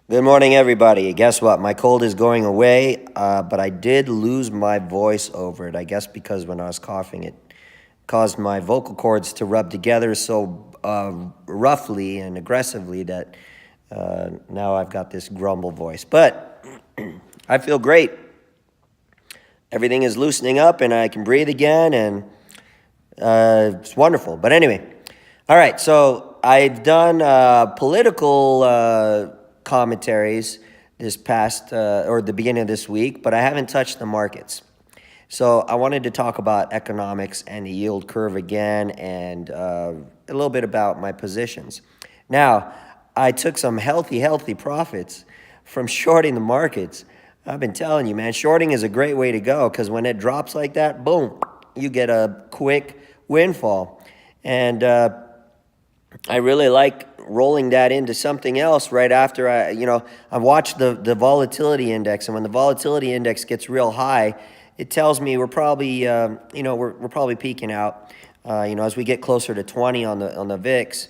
Good morning, everybody. Guess what? My cold is going away, but I did lose my voice over it. I guess because when I was coughing, it caused my vocal cords to rub together so roughly and aggressively that now I've got this grumble voice. But I feel great. Everything is loosening up, and I can breathe again, and it's wonderful. But anyway, all right. So I've done political commentaries this past or the beginning of this week, but I haven't touched the markets. So I wanted to talk about economics and the yield curve again, and a little bit about my positions. Now, I took some healthy profits from shorting the markets. I've been telling you, man, shorting is a great way to go because when it drops like that, boom, you get a quick windfall. And I really like rolling that into something else right after I watched the volatility index, and when the volatility index gets real high, it tells me we're probably we're probably peaking out. As we get closer to 20 on the VIX,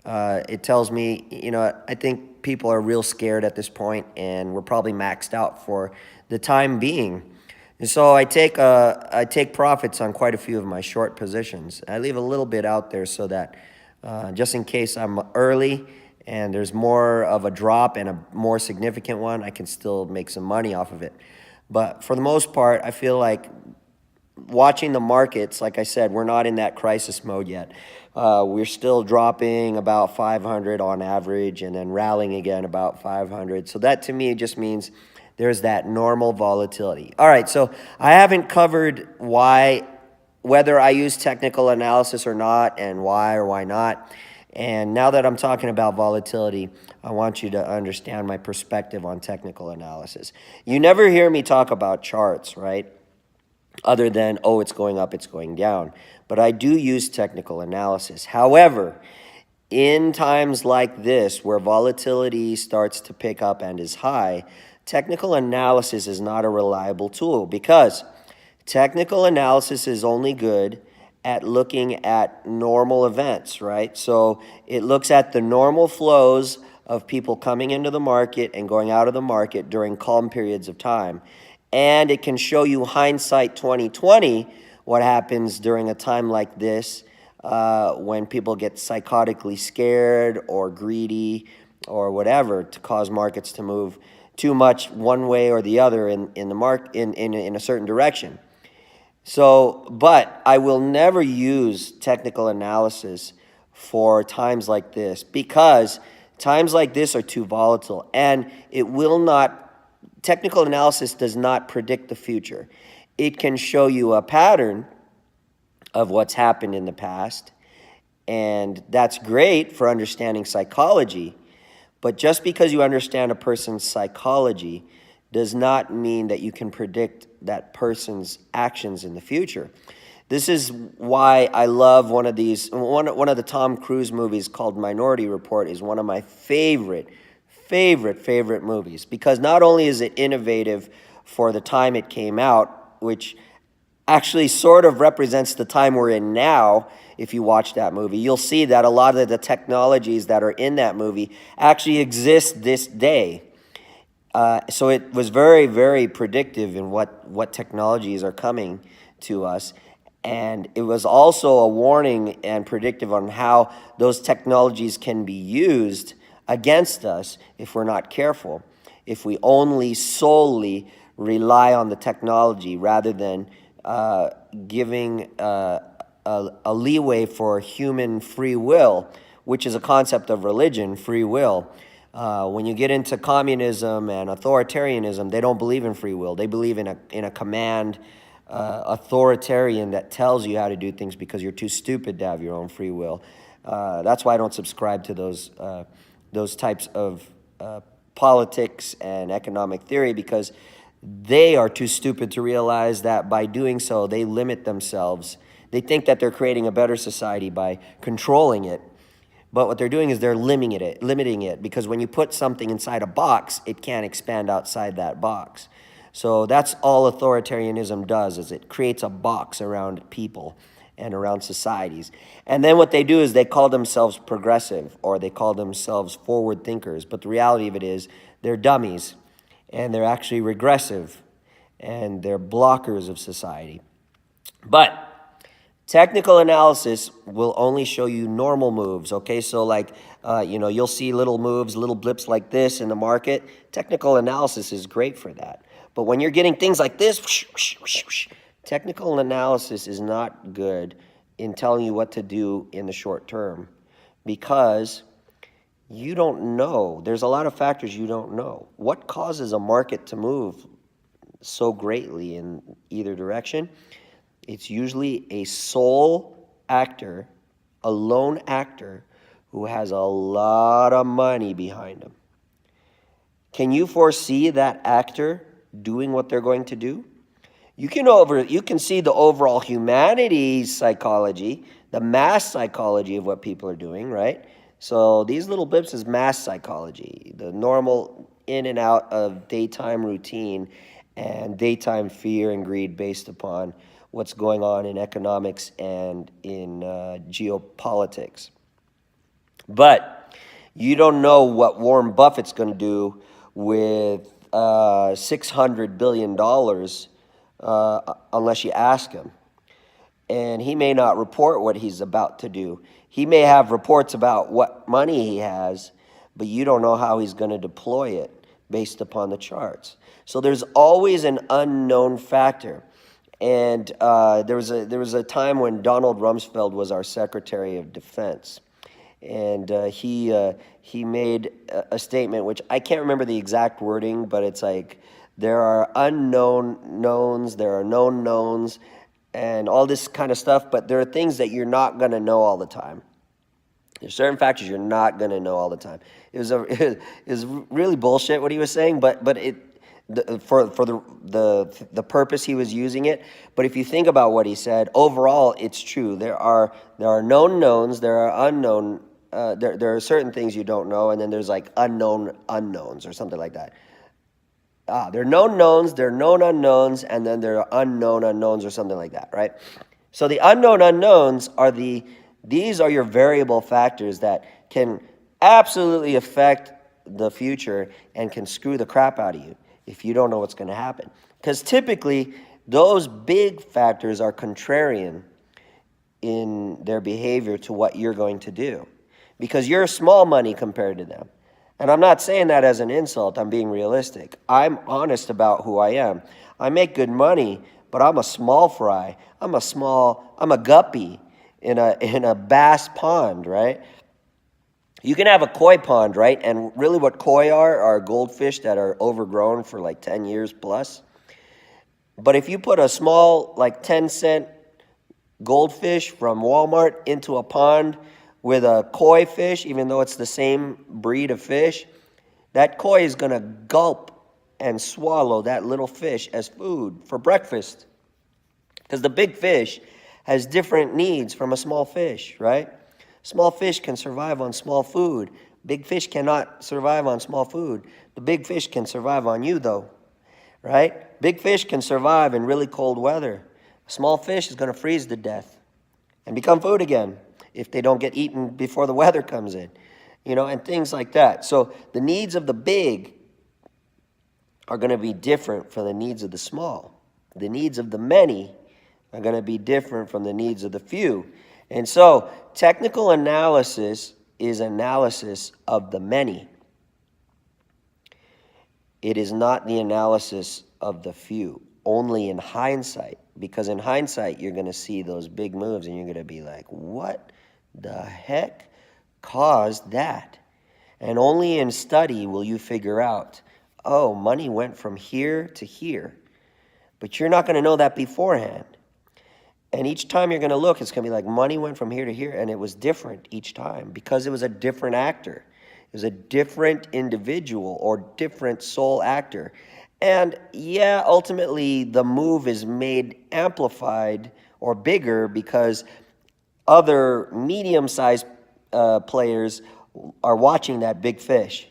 it tells me I think people are real scared at this point, and we're probably maxed out for the time being. And so I take profits on quite a few of my short positions. I leave a little bit out there so that just in case I'm early and there's more of a drop and a more significant one, I can still make some money off of it. But for the most part, I feel like watching the markets, like I said, we're not in that crisis mode yet. We're still dropping about 500 on average and then rallying again about 500. So that to me just means there's that normal volatility. All right, so I haven't covered whether I use technical analysis or not, and why or why not. And now that I'm talking about volatility, I want you to understand my perspective on technical analysis. You never hear me talk about charts, right? Other than, oh, it's going up, it's going down. But I do use technical analysis. However, in times like this, where volatility starts to pick up and is high, technical analysis is not a reliable tool because technical analysis is only good at looking at normal events, right? So it looks at the normal flows of people coming into the market and going out of the market during calm periods of time. And it can show you hindsight 2020, what happens during a time like this when people get psychotically scared or greedy or whatever to cause markets to move too much one way or the other in a certain direction. So, but I will never use technical analysis for times like this because times like this are too volatile, and technical analysis does not predict the future. It can show you a pattern of what's happened in the past, and that's great for understanding psychology. But just because you understand a person's psychology does not mean that you can predict that person's actions in the future. This is why I love one of the Tom Cruise movies called Minority Report is one of my favorite movies, because not only is it innovative for the time it came out, which actually sort of represents the time we're in now. If you watch that movie, you'll see that a lot of the technologies that are in that movie actually exist this day. So it was very predictive in what technologies are coming to us. And it was also a warning and predictive on how those technologies can be used against us if we're not careful, if we only solely rely on the technology rather than giving a leeway for human free will, which is a concept of religion, free will. When you get into communism and authoritarianism, they don't believe in free will. They believe in a command authoritarian that tells you how to do things because you're too stupid to have your own free will. That's why I don't subscribe to those types of politics and economic theory, because they are too stupid to realize that by doing so, they limit themselves. They think that they're creating a better society by controlling it. But what they're doing is they're limiting it, because when you put something inside a box, it can't expand outside that box. So that's all authoritarianism does, is it creates a box around people. and around societies. And then what they do is they call themselves progressive, or they call themselves forward thinkers. But the reality of it is they're dummies, and they're actually regressive, and they're blockers of society. But technical analysis will only show you normal moves, okay? So like, you'll see little moves, little blips like this in the market. Technical analysis is great for that. But when you're getting things like this, whoosh, whoosh, whoosh, whoosh, technical analysis is not good in telling you what to do in the short term, because you don't know. There's a lot of factors you don't know. What causes a market to move so greatly in either direction? It's usually a sole actor, a lone actor who has a lot of money behind him. Can you foresee that actor doing what they're going to do? You can see the overall humanities psychology, the mass psychology of what people are doing, right? So these little blips is mass psychology, the normal in and out of daytime routine and daytime fear and greed based upon what's going on in economics and in geopolitics. But you don't know what Warren Buffett's going to do with $600 billion unless you ask him. And he may not report what he's about to do. He may have reports about what money he has, but you don't know how he's going to deploy it based upon the charts. So there's always an unknown factor. And there was a time when Donald Rumsfeld was our Secretary of Defense, and he made a statement which I can't remember the exact wording, but it's like there are unknown knowns, there are known knowns, and all this kind of stuff. But there are things that you're not going to know all the time. There's certain factors you're not going to know all the time. It was really bullshit what he was saying, but it. For the purpose he was using it. But if you think about what he said, overall it's true. There are known knowns, there are unknown, there are certain things you don't know, and then there's like unknown unknowns or something like that. There are known knowns, there are known unknowns, and then there are unknown unknowns or something like that, right? So the unknown unknowns these are your variable factors that can absolutely affect the future and can screw the crap out of you if you don't know what's going to happen. Because typically, those big factors are contrarian in their behavior to what you're going to do. Because you're small money compared to them. And I'm not saying that as an insult. I'm being realistic. I'm honest about who I am. I make good money, but I'm a small fry. I'm a guppy in a bass pond, right? You can have a koi pond, right? And really what koi are goldfish that are overgrown for like 10 years plus. But if you put a small, like 10-cent goldfish from Walmart into a pond with a koi fish, even though it's the same breed of fish, that koi is going to gulp and swallow that little fish as food for breakfast. Because the big fish has different needs from a small fish, right? Small fish can survive on small food. Big fish cannot survive on small food. The big fish can survive on you, though, right? Big fish can survive in really cold weather. A small fish is going to freeze to death and become food again if they don't get eaten before the weather comes in, and things like that. So the needs of the big are going to be different from the needs of the small. The needs of the many are going to be different from the needs of the few. And so technical analysis is analysis of the many. It is not the analysis of the few, only in hindsight. Because in hindsight, you're going to see those big moves and you're going to be like, what the heck caused that? And only in study will you figure out, oh, money went from here to here. But you're not going to know that beforehand. And each time you're going to look, it's going to be like money went from here to here, and it was different each time because it was a different actor. It was a different individual or different sole actor. And yeah, ultimately the move is made amplified or bigger because other medium-sized players are watching that big fish.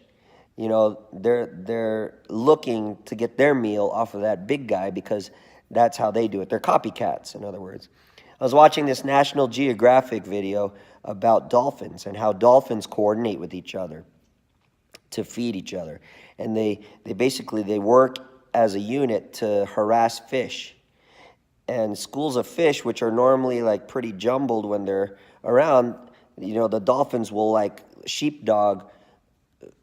They're looking to get their meal off of that big guy because that's how they do it. They're copycats, in other words. I was watching this National Geographic video about dolphins and how dolphins coordinate with each other to feed each other. And they basically, they work as a unit to harass fish. And schools of fish, which are normally like pretty jumbled when they're around, you know, the dolphins will like sheepdog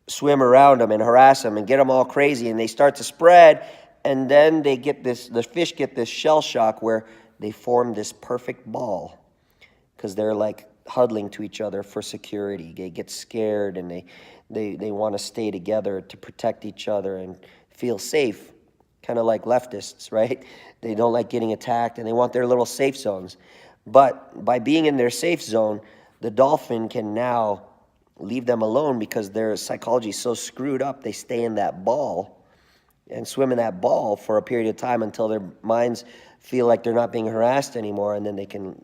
swim around them and harass them and get them all crazy, and they start to spread, and then they get this, the fish get this shell shock where they form this perfect ball because they're like huddling to each other for security. They get scared and they want to stay together to protect each other and feel safe, kind of like leftists, right? They don't like getting attacked and they want their little safe zones. But by being in their safe zone, the dolphin can now leave them alone because their psychology is so screwed up. They stay in that ball and swim in that ball for a period of time until their minds feel like they're not being harassed anymore, and then they can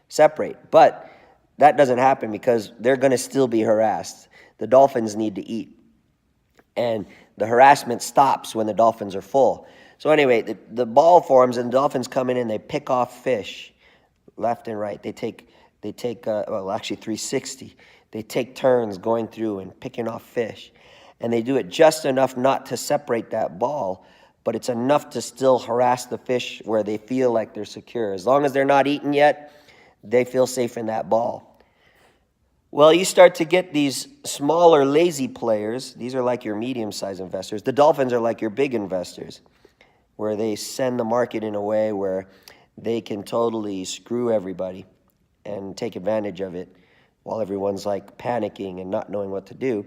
separate. But that doesn't happen because they're going to still be harassed. The dolphins need to eat, and the harassment stops when the dolphins are full. So anyway, the ball forms, and the dolphins come in and they pick off fish left and right. They take well, actually 360. They take turns going through and picking off fish. And they do it just enough not to separate that ball, but it's enough to still harass the fish where they feel like they're secure. As long as they're not eaten yet, they feel safe in that ball. Well, you start to get these smaller, lazy players. These are like your medium-sized investors. The dolphins are like your big investors, where they send the market in a way where they can totally screw everybody and take advantage of it while everyone's like panicking and not knowing what to do.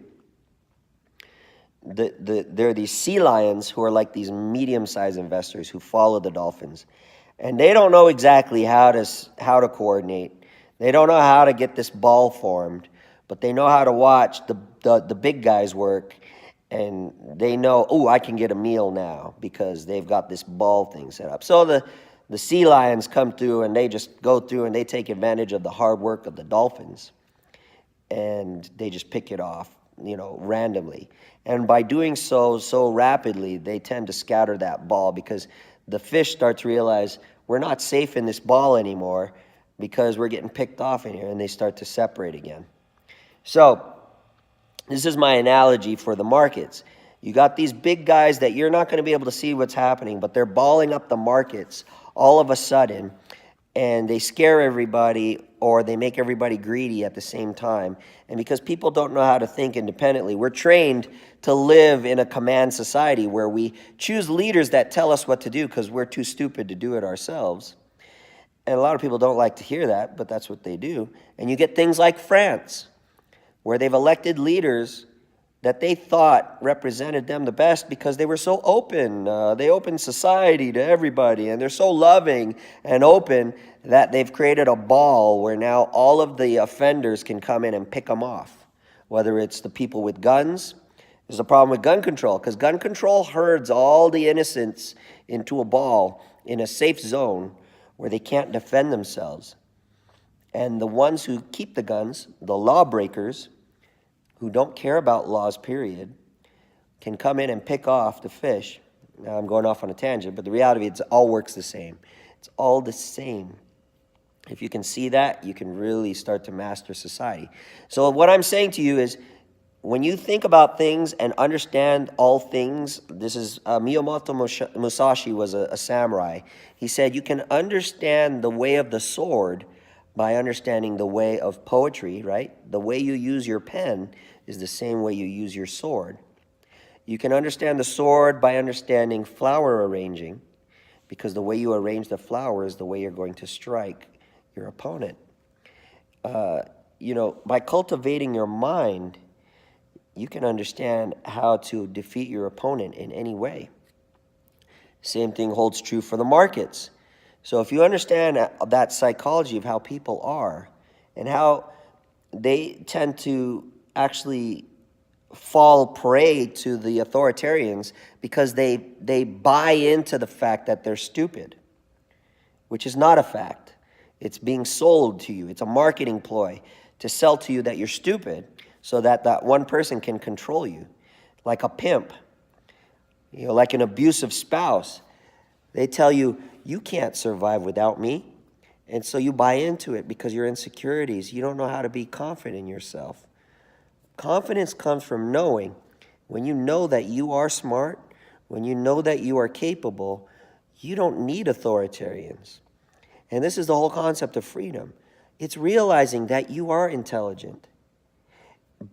There are these sea lions who are like these medium-sized investors who follow the dolphins. And they don't know exactly how to coordinate. They don't know how to get this ball formed, but they know how to watch the big guys work. And they know, oh, I can get a meal now because they've got this ball thing set up. So the sea lions come through and they just go through and they take advantage of the hard work of the dolphins. And they just pick it off, you know, randomly. And by doing so rapidly, they tend to scatter that ball because the fish start to realize we're not safe in this ball anymore because we're getting picked off in here, and they start to separate again. So this is my analogy for the markets. You got these big guys that you're not going to be able to see what's happening, but they're balling up the markets all of a sudden, and they scare everybody or they make everybody greedy at the same time. And because people don't know how to think independently, we're trained to live in a command society where we choose leaders that tell us what to do because we're too stupid to do it ourselves. And a lot of people don't like to hear that, but that's what they do. And you get things like France, where they've elected leaders that they thought represented them the best because they were so open. They opened society to everybody, and they're so loving and open that they've created a ball where now all of the offenders can come in and pick them off, whether it's the people with guns. There's a problem with gun control because gun control herds all the innocents into a ball in a safe zone where they can't defend themselves. And the ones who keep the guns, the lawbreakers, who don't care about laws, period, can come in and pick off the fish. Now, I'm going off on a tangent, but the reality is it all works the same. It's all the same. If you can see that, you can really start to master society. So what I'm saying to you is, when you think about things and understand all things, this is Miyamoto Musashi was a samurai. He said you can understand the way of the sword by understanding the way of poetry, right? The way you use your pen is the same way you use your sword. You can understand the sword by understanding flower arranging, because the way you arrange the flower is the way you're going to strike your opponent. By cultivating your mind, you can understand how to defeat your opponent in any way. Same thing holds true for the markets. So if you understand that psychology of how people are and how they tend to actually fall prey to the authoritarians because they buy into the fact that they're stupid, which is not a fact. It's being sold to you. It's a marketing ploy to sell to you that you're stupid so that that one person can control you, like a pimp, like an abusive spouse. They tell you, you can't survive without me. And so you buy into it because your insecurities, you don't know how to be confident in yourself. Confidence comes from knowing. When you know that you are smart, when you know that you are capable, you don't need authoritarians. And this is the whole concept of freedom. It's realizing that you are intelligent.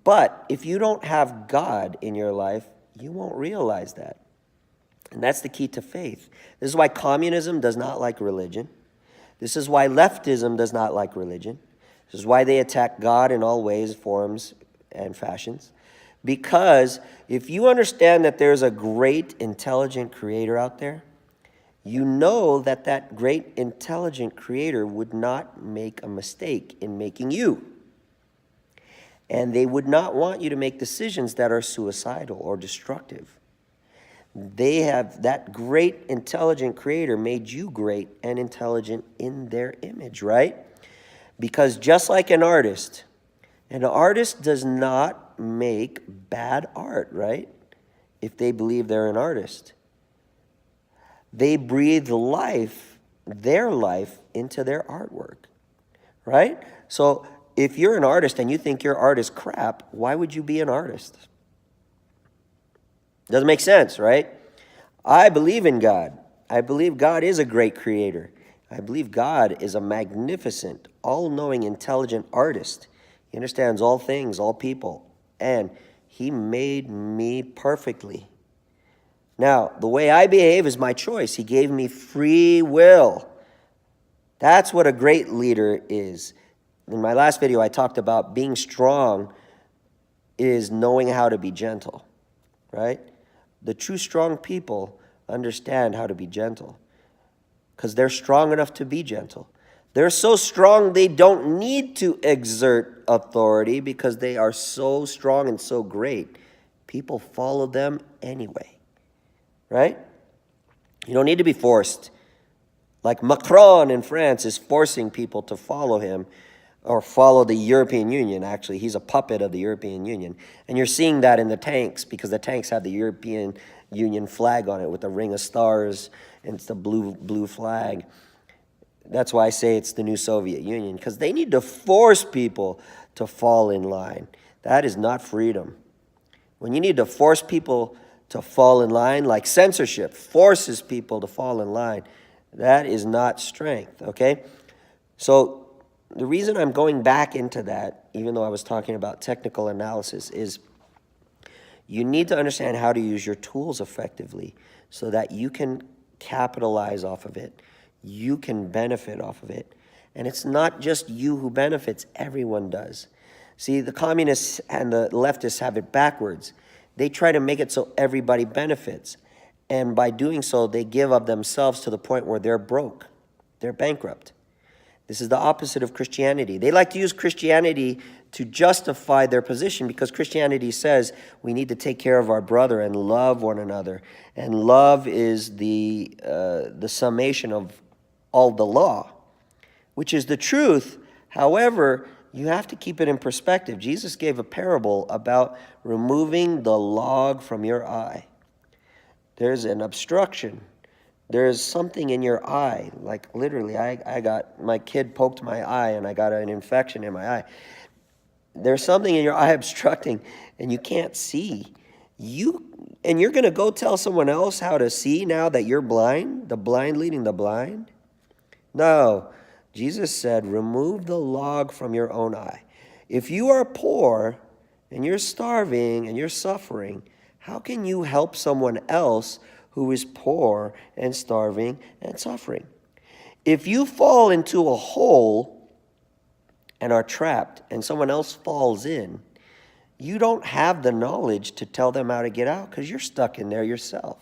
But if you don't have God in your life, you won't realize that. And that's the key to faith. This is why communism does not like religion. This is why leftism does not like religion. This is why they attack God in all ways, forms, and fashions. Because if you understand that there's a great, intelligent creator out there, you know that that great, intelligent creator would not make a mistake in making you. And they would not want you to make decisions that are suicidal or destructive. They have, that great, intelligent creator made you great and intelligent in their image, right? Because just like an artist does not make bad art, right? If they believe they're an artist. They breathe life, their life, into their artwork, right? So if you're an artist and you think your art is crap, why would you be an artist? Doesn't make sense, right? I believe in God. I believe God is a great creator. I believe God is a magnificent, all-knowing, intelligent artist. He understands all things, all people, and he made me perfectly. Now, the way I behave is my choice. He gave me free will. That's what a great leader is. In my last video, I talked about being strong is knowing how to be gentle, right? The true strong people understand how to be gentle because they're strong enough to be gentle. They're so strong they don't need to exert authority because they are so strong and so great. People follow them anyway, right? You don't need to be forced. Like Macron in France is forcing people to follow him or follow the European Union, actually. He's a puppet of the European Union. And you're seeing that in the tanks because the tanks have the European Union flag on it with a ring of stars, and it's the blue flag. That's why I say it's the new Soviet Union, because they need to force people to fall in line. That is not freedom. When you need to force people to fall in line, like censorship forces people to fall in line, that is not strength, okay? So the reason I'm going back into that, even though I was talking about technical analysis, is you need to understand how to use your tools effectively so that you can capitalize off of it. You can benefit off of it. And it's not just you who benefits, everyone does. See, the communists and the leftists have it backwards. They try to make it so everybody benefits. And by doing so, they give of themselves to the point where they're broke. They're bankrupt. This is the opposite of Christianity. They like to use Christianity to justify their position because Christianity says we need to take care of our brother and love one another. And love is the summation of all the law, which is the truth. However, you have to keep it in perspective. Jesus gave a parable about removing the log from your eye. There's an obstruction. There's something in your eye. Like literally, my kid poked my eye and I got an infection in my eye. There's something in your eye obstructing and you can't see. And you're going to go tell someone else how to see now that you're blind? The blind leading the blind? No. Jesus said, remove the log from your own eye. If you are poor and you're starving and you're suffering, how can you help someone else who is poor and starving and suffering? If you fall into a hole and are trapped and someone else falls in, you don't have the knowledge to tell them how to get out because you're stuck in there yourself,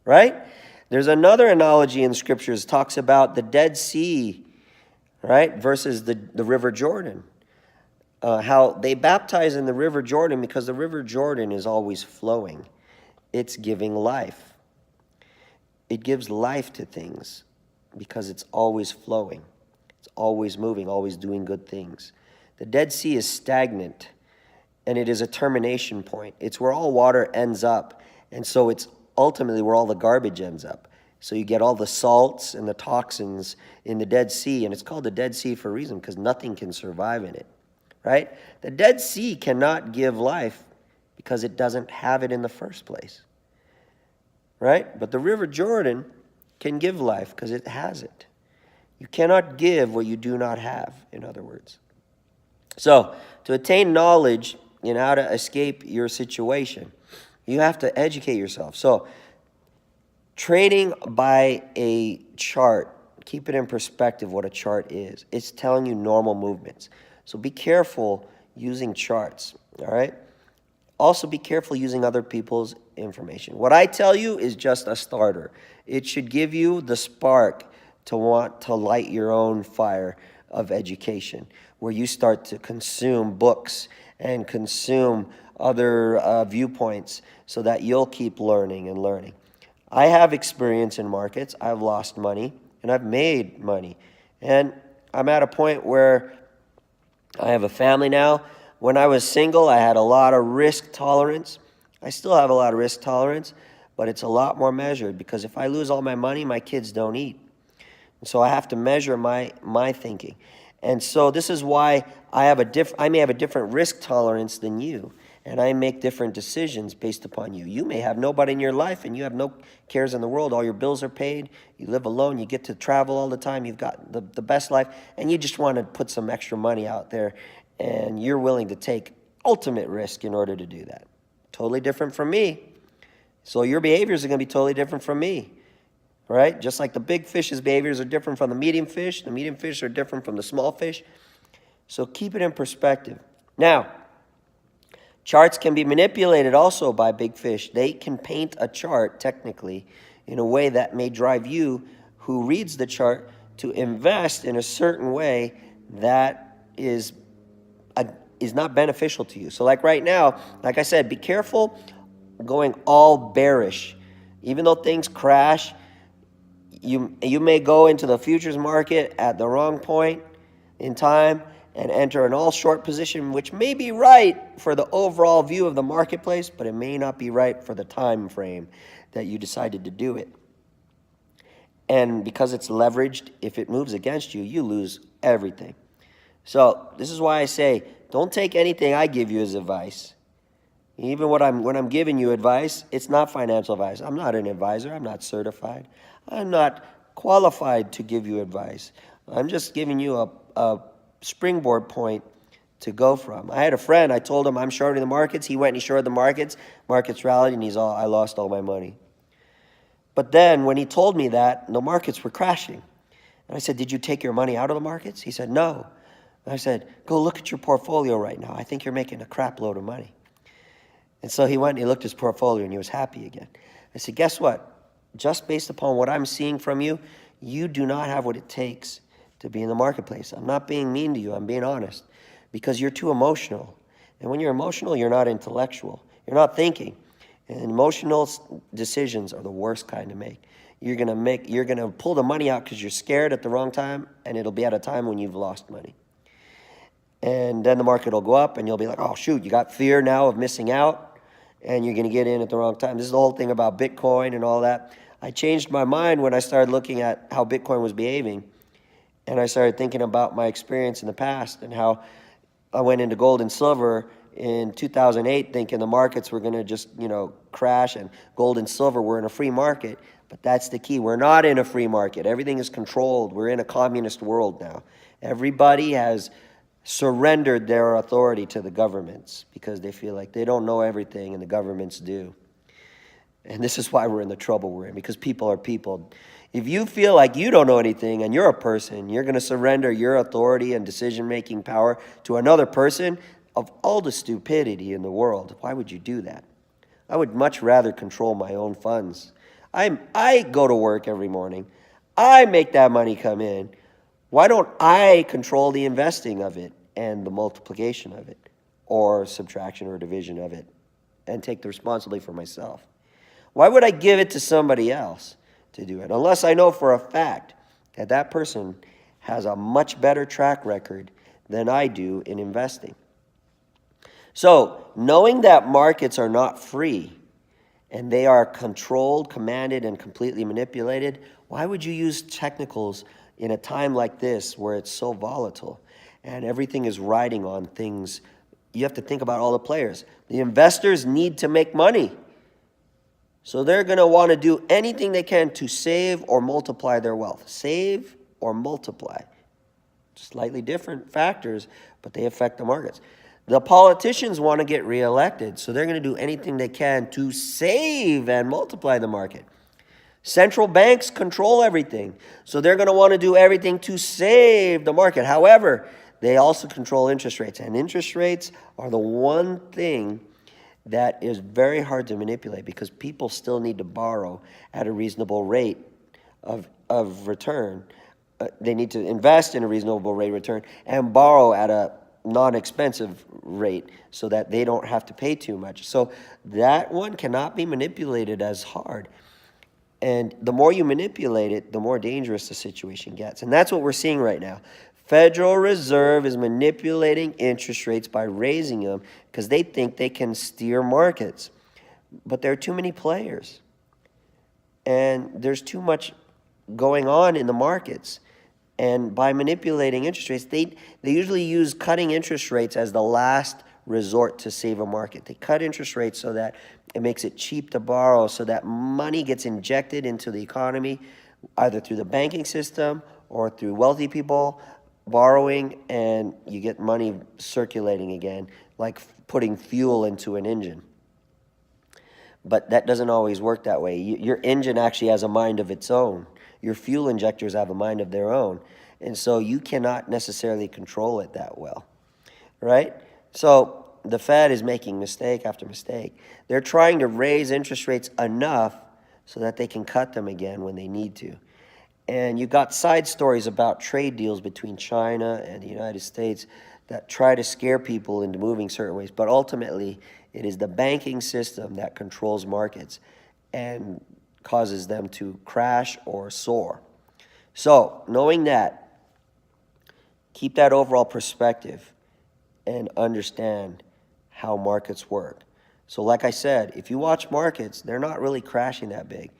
right? There's another analogy in scriptures talks about the Dead Sea, right, versus the River Jordan. How they baptize in the River Jordan because the River Jordan is always flowing. It's giving life. It gives life to things because it's always flowing. It's always moving, always doing good things. The Dead Sea is stagnant, and it is a termination point. It's where all water ends up, and so it's ultimately where all the garbage ends up. So you get all the salts and the toxins in the Dead Sea, and it's called the Dead Sea for a reason, because nothing can survive in it, right? The Dead Sea cannot give life because it doesn't have it in the first place, right? But the River Jordan can give life because it has it. You cannot give what you do not have, in other words. So, to attain knowledge in how to escape your situation, you have to educate yourself. So, trading by a chart, keep it in perspective what a chart is. It's telling you normal movements. So, be careful using charts, all right? Also, be careful using other people's information. What I tell you is just a starter. It should give you the spark to want to light your own fire of education, where you start to consume books and consume other viewpoints so that you'll keep learning and learning. I have experience in markets. I've lost money and I've made money. And I'm at a point where I have a family now. When I was single, I had a lot of risk tolerance. I still have a lot of risk tolerance, but it's a lot more measured, because if I lose all my money, my kids don't eat. So I have to measure my thinking. And so this is why I may have a different risk tolerance than you, and I make different decisions based upon you. You may have nobody in your life and you have no cares in the world. All your bills are paid. You live alone. You get to travel all the time. You've got the best life, and you just want to put some extra money out there, and you're willing to take ultimate risk in order to do that. Totally different from me. So your behaviors are going to be totally different from me. Right? Just like the big fish's behaviors are different from the medium fish are different from the small fish. So keep it in perspective. Now, charts can be manipulated also by big fish. They can paint a chart, technically, in a way that may drive you, who reads the chart, to invest in a certain way that is not beneficial to you. So like right now, like I said, be careful going all bearish. Even though things crash, you may go into the futures market at the wrong point in time and enter an all short position, which may be right for the overall view of the marketplace, but it may not be right for the time frame that you decided to do it. And because it's leveraged, if it moves against you, you lose everything. So this is why I say, don't take anything I give you as advice. Even when I'm giving you advice, it's not financial advice. I'm not an advisor. I'm not certified. I'm not qualified to give you advice. I'm just giving you a springboard point to go from. I had a friend, I told him I'm shorting the markets. He went and he shorted the markets. Markets rallied, and I lost all my money. But then when he told me that, the markets were crashing. And I said, did you take your money out of the markets? He said, no. And I said, go look at your portfolio right now. I think you're making a crap load of money. And so he went and he looked at his portfolio and he was happy again. I said, guess what? Just based upon what I'm seeing from you, you do not have what it takes to be in the marketplace. I'm not being mean to you. I'm being honest, because you're too emotional. And when you're emotional, you're not intellectual. You're not thinking. And emotional decisions are the worst kind to make. You're going to pull the money out because you're scared at the wrong time, and it'll be at a time when you've lost money. And then the market will go up, and you'll be like, oh, shoot, you got fear now of missing out, and you're going to get in at the wrong time. This is the whole thing about Bitcoin and all that. I changed my mind when I started looking at how Bitcoin was behaving, and I started thinking about my experience in the past and how I went into gold and silver in 2008 thinking the markets were going to just, crash, and gold and silver were in a free market. But that's the key. We're not in a free market. Everything is controlled. We're in a communist world now. Everybody has surrendered their authority to the governments because they feel like they don't know everything and the governments do. And this is why we're in the trouble we're in, because people are people. If you feel like you don't know anything and you're a person, you're going to surrender your authority and decision-making power to another person. Of all the stupidity in the world, why would you do that? I would much rather control my own funds. I go to work every morning. I make that money come in. Why don't I control the investing of it and the multiplication of it, or subtraction or division of it, and take the responsibility for myself? Why would I give it to somebody else to do it, unless I know for a fact that that person has a much better track record than I do in investing? So, knowing that markets are not free and they are controlled, commanded, and completely manipulated, why would you use technicals in a time like this where it's so volatile and everything is riding on things? You have to think about all the players. The investors need to make money. So they're going to want to do anything they can to save or multiply their wealth. Save or multiply. Slightly different factors, but they affect the markets. The politicians want to get reelected, so they're going to do anything they can to save and multiply the market. Central banks control everything, so they're going to want to do everything to save the market. However, they also control interest rates, and interest rates are the one thing that is very hard to manipulate because people still need to borrow at a reasonable rate of return. They need to invest in a reasonable rate of return and borrow at a non-expensive rate so that they don't have to pay too much. So that one cannot be manipulated as hard. And the more you manipulate it, the more dangerous the situation gets. And that's what we're seeing right now. Federal Reserve is manipulating interest rates by raising them because they think they can steer markets. But there are too many players. And there's too much going on in the markets. And by manipulating interest rates, they usually use cutting interest rates as the last resort to save a market. They cut interest rates so that it makes it cheap to borrow, so that money gets injected into the economy, either through the banking system or through wealthy people borrowing, and you get money circulating again, like putting fuel into an engine. But that doesn't always work that way. Your engine actually has a mind of its own. Your fuel injectors have a mind of their own. And so you cannot necessarily control it that well, right? So the Fed is making mistake after mistake. They're trying to raise interest rates enough so that they can cut them again when they need to. And you've got side stories about trade deals between China and the United States that try to scare people into moving certain ways. But ultimately, it is the banking system that controls markets and causes them to crash or soar. So, knowing that, keep that overall perspective and understand how markets work. So like I said, if you watch markets, they're not really crashing that big.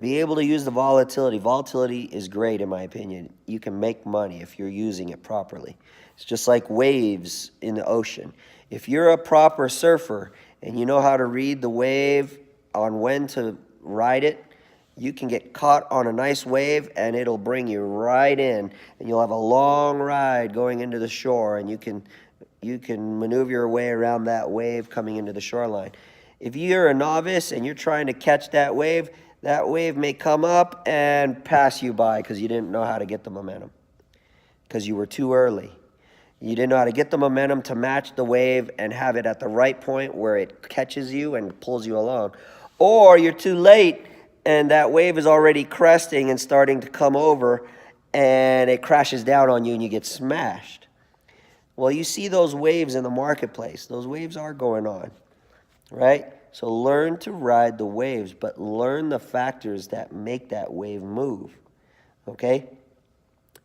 Be able to use the volatility. Volatility is great in my opinion. You can make money if you're using it properly. It's just like waves in the ocean. If you're a proper surfer and you know how to read the wave on when to ride it, you can get caught on a nice wave and it'll bring you right in, and you'll have a long ride going into the shore, and you can maneuver your way around that wave coming into the shoreline. If you're a novice and you're trying to catch that wave may come up and pass you by because you didn't know how to get the momentum, because you were too early. You didn't know how to get the momentum to match the wave and have it at the right point where it catches you and pulls you along. Or you're too late and that wave is already cresting and starting to come over and it crashes down on you and you get smashed. Well, you see those waves in the marketplace. Those waves are going on, right? So learn to ride the waves, but learn the factors that make that wave move, okay?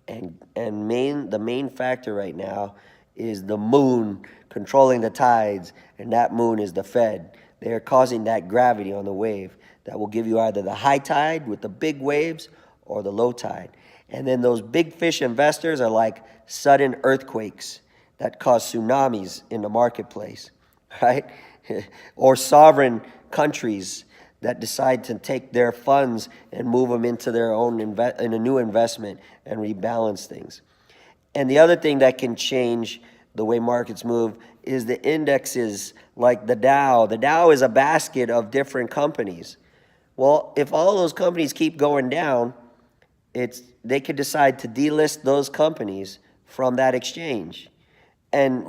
And the main factor right now is the moon controlling the tides, and that moon is the Fed. They are causing that gravity on the wave that will give you either the high tide with the big waves or the low tide. And then those big fish investors are like sudden earthquakes that cause tsunamis in the marketplace, right? Or sovereign countries that decide to take their funds and move them into their own in a new investment and rebalance things. And the other thing that can change the way markets move is the indexes, like the Dow. The Dow is a basket of different companies. Well, if all those companies keep going down, they could decide to delist those companies from that exchange and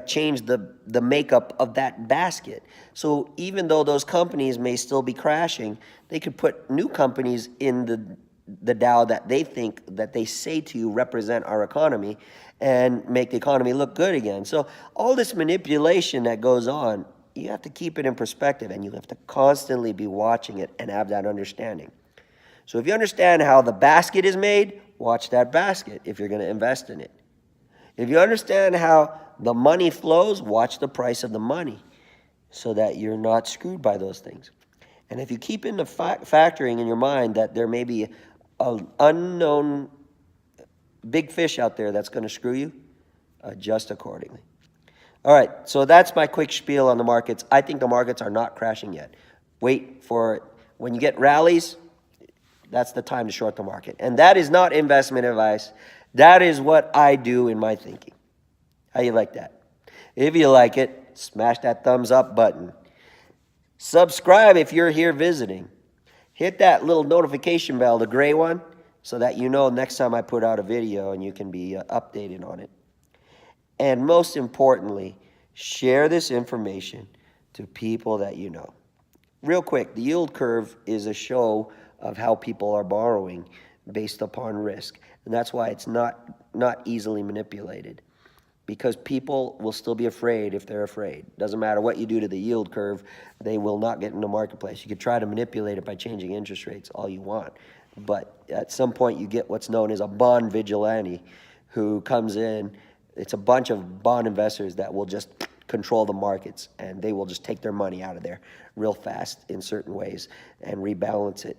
change the makeup of that basket. So even though those companies may still be crashing, they could put new companies in the Dow that they say to you represent our economy and make the economy look good again. So all this manipulation that goes on, you have to keep it in perspective, and you have to constantly be watching it and have that understanding. So if you understand how the basket is made, watch that basket if you're going to invest in it. If you understand how the money flows, watch the price of the money. so that you're not screwed by those things. And if you keep in the factoring in your mind that there may be an unknown big fish out there that's going to screw you, adjust accordingly. All right, so that's my quick spiel on the markets. I think the markets are not crashing yet. Wait for it. When you get rallies, that's the time to short the market. And that is not investment advice. That is what I do in my thinking. How you like that? If you like it, smash that thumbs up button. Subscribe if you're here visiting. Hit that little notification bell, the gray one, so that you know next time I put out a video and you can be updated on it. And most importantly, share this information to people that you know. Real quick, the yield curve is a show of how people are borrowing based upon risk. And that's why it's not easily manipulated. Because people will still be afraid if they're afraid. Doesn't matter what you do to the yield curve, they will not get in the marketplace. You could try to manipulate it by changing interest rates all you want. But at some point you get what's known as a bond vigilante who comes in. It's a bunch of bond investors that will just control the markets, and they will just take their money out of there real fast in certain ways and rebalance it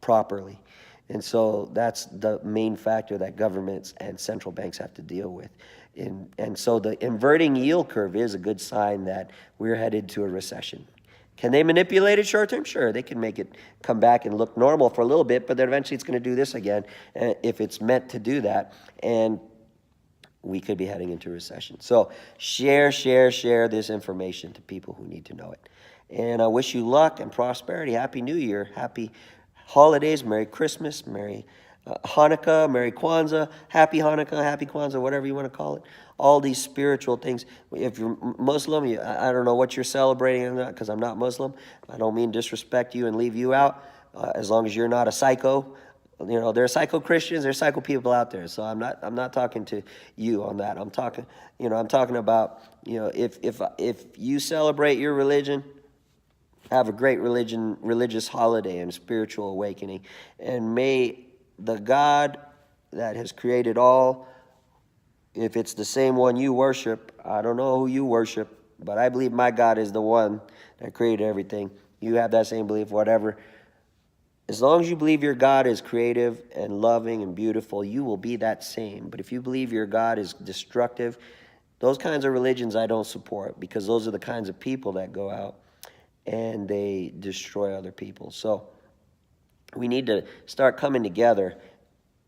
properly. And so that's the main factor that governments and central banks have to deal with. And so the inverting yield curve is a good sign that we're headed to a recession. Can they manipulate it short term? Sure, they can make it come back and look normal for a little bit, but then eventually it's going to do this again if it's meant to do that. And we could be heading into recession. So share this information to people who need to know it. And I wish you luck and prosperity. Happy New Year. Happy holidays. Merry Christmas. Merry Hanukkah. Merry Kwanzaa. Happy Hanukkah. Happy Kwanzaa. Whatever you want to call it. All these spiritual things. If you're Muslim, I don't know what you're celebrating because I'm not Muslim. I don't mean disrespect you and leave you out. As long as you're not a psycho. You know, there are psycho Christians, there are psycho people out there. So I'm not talking to you on that. I'm talking about, if you celebrate your religion, have a great religious holiday and spiritual awakening. And may the God that has created all, if it's the same one you worship, I don't know who you worship, but I believe my God is the one that created everything. You have that same belief, whatever. As long as you believe your God is creative and loving and beautiful, you will be that same. But if you believe your God is destructive, those kinds of religions I don't support, because those are the kinds of people that go out and they destroy other people. So we need to start coming together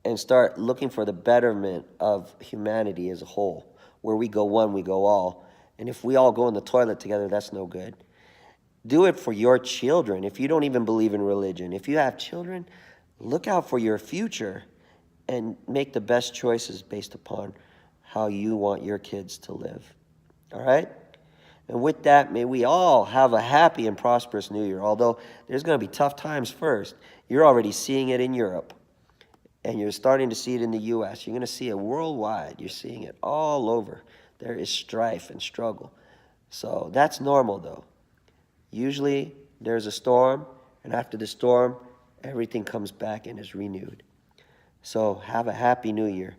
and start looking for the betterment of humanity as a whole. Where we go one, we go all. And if we all go in the toilet together, that's no good. Do it for your children. If you don't even believe in religion, if you have children, look out for your future and make the best choices based upon how you want your kids to live. All right? And with that, may we all have a happy and prosperous New Year. Although there's going to be tough times first. You're already seeing it in Europe. And you're starting to see it in the U.S. You're going to see it worldwide. You're seeing it all over. There is strife and struggle. So that's normal, though. Usually there's a storm, and after the storm, everything comes back and is renewed. So have a happy New Year.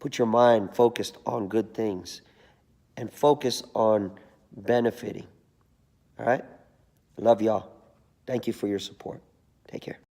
Put your mind focused on good things and focus on benefiting. All right? Love y'all. Thank you for your support. Take care.